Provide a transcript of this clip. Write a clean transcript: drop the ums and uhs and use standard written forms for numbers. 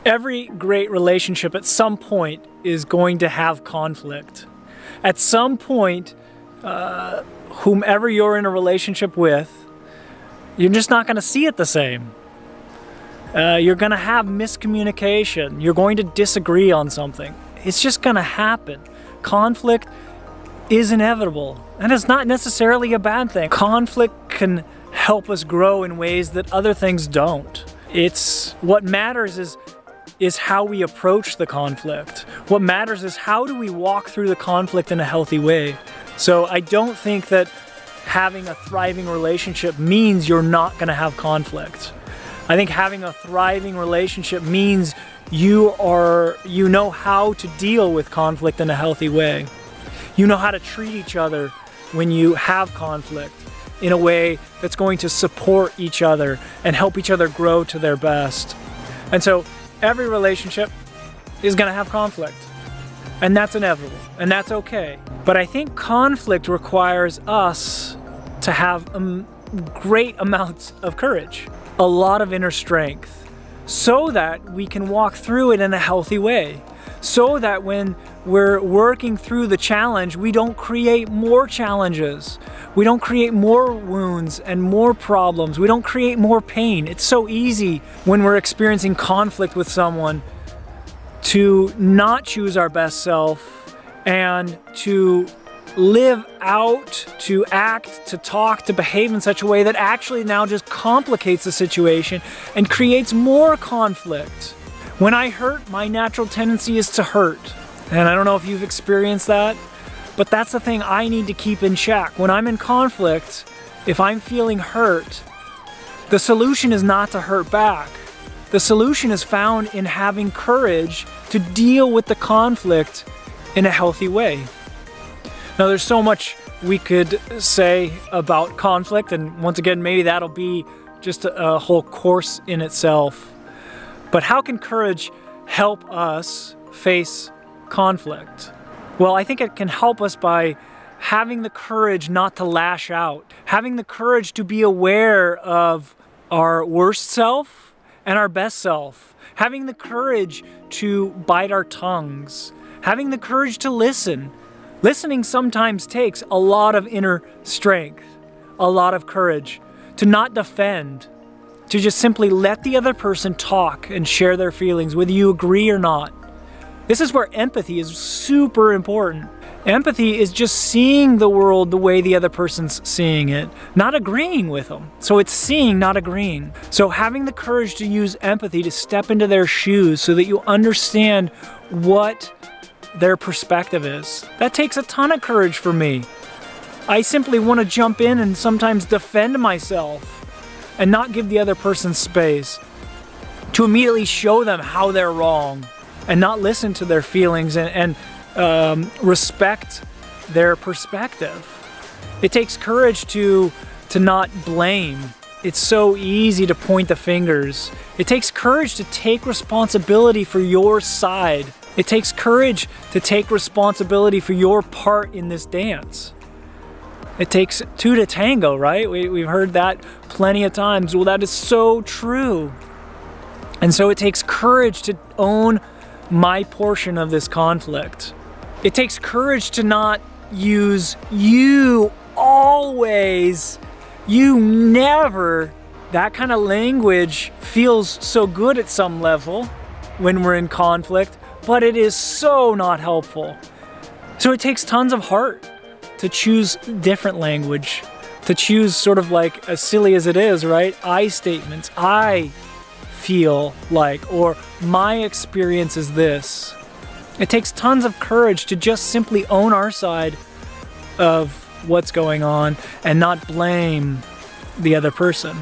Every great relationship at some point is going to have conflict. At some point, whomever you're in a relationship with, you're just not going to see it the same. You're going to have miscommunication. You're going to disagree on something. It's just going to happen. Conflict is inevitable, and it's not necessarily a bad thing. Conflict can help us grow in ways that other things don't. It's what matters is how we approach the conflict. What matters is how do we walk through the conflict in a healthy way. So I don't think that having a thriving relationship means you're not going to have conflict. I think having a thriving relationship means you know how to deal with conflict in a healthy way. You know how to treat each other when you have conflict in a way that's going to support each other and help each other grow to their best. And so every relationship is going to have conflict, and that's inevitable, and that's okay. But I think conflict requires us to have great amounts of courage, a lot of inner strength, so that we can walk through it in a healthy way. So that when we're working through the challenge, we don't create more challenges. We don't create more wounds and more problems. We don't create more pain. It's so easy when we're experiencing conflict with someone to not choose our best self and to live out, to act, to talk, to behave in such a way that actually now just complicates the situation and creates more conflict. When I hurt, my natural tendency is to hurt. And I don't know if you've experienced that, but that's the thing I need to keep in check. When I'm in conflict, if I'm feeling hurt, the solution is not to hurt back. The solution is found in having courage to deal with the conflict in a healthy way. Now, there's so much we could say about conflict, and once again, maybe that'll be just a whole course in itself. But how can courage help us face conflict? Well, I think it can help us by having the courage not to lash out, having the courage to be aware of our worst self and our best self, having the courage to bite our tongues, having the courage to listen. Listening sometimes takes a lot of inner strength, a lot of courage, to not defend, to just simply let the other person talk and share their feelings, whether you agree or not. This is where empathy is super important. Empathy is just seeing the world the way the other person's seeing it, not agreeing with them. So it's seeing, not agreeing. So having the courage to use empathy to step into their shoes so that you understand what their perspective is. That takes a ton of courage for me. I simply want to jump in and sometimes defend myself and not give the other person space to immediately show them how they're wrong and not listen to their feelings and respect their perspective. It takes courage to not blame. It's so easy to point the fingers. It takes courage to take responsibility for your side. It takes courage to take responsibility for your part in this dance. It takes two to tango, right? We've heard that plenty of times. Well, that is so true. And so it takes courage to own my portion of this conflict. It takes courage to not use you always, you never. That kind of language feels so good at some level when we're in conflict, but it is so not helpful. So it takes tons of heart to choose different language, to choose sort of like, as silly as it is, right? I statements. I feel like, or my experience is this. It takes tons of courage to just simply own our side of what's going on and not blame the other person.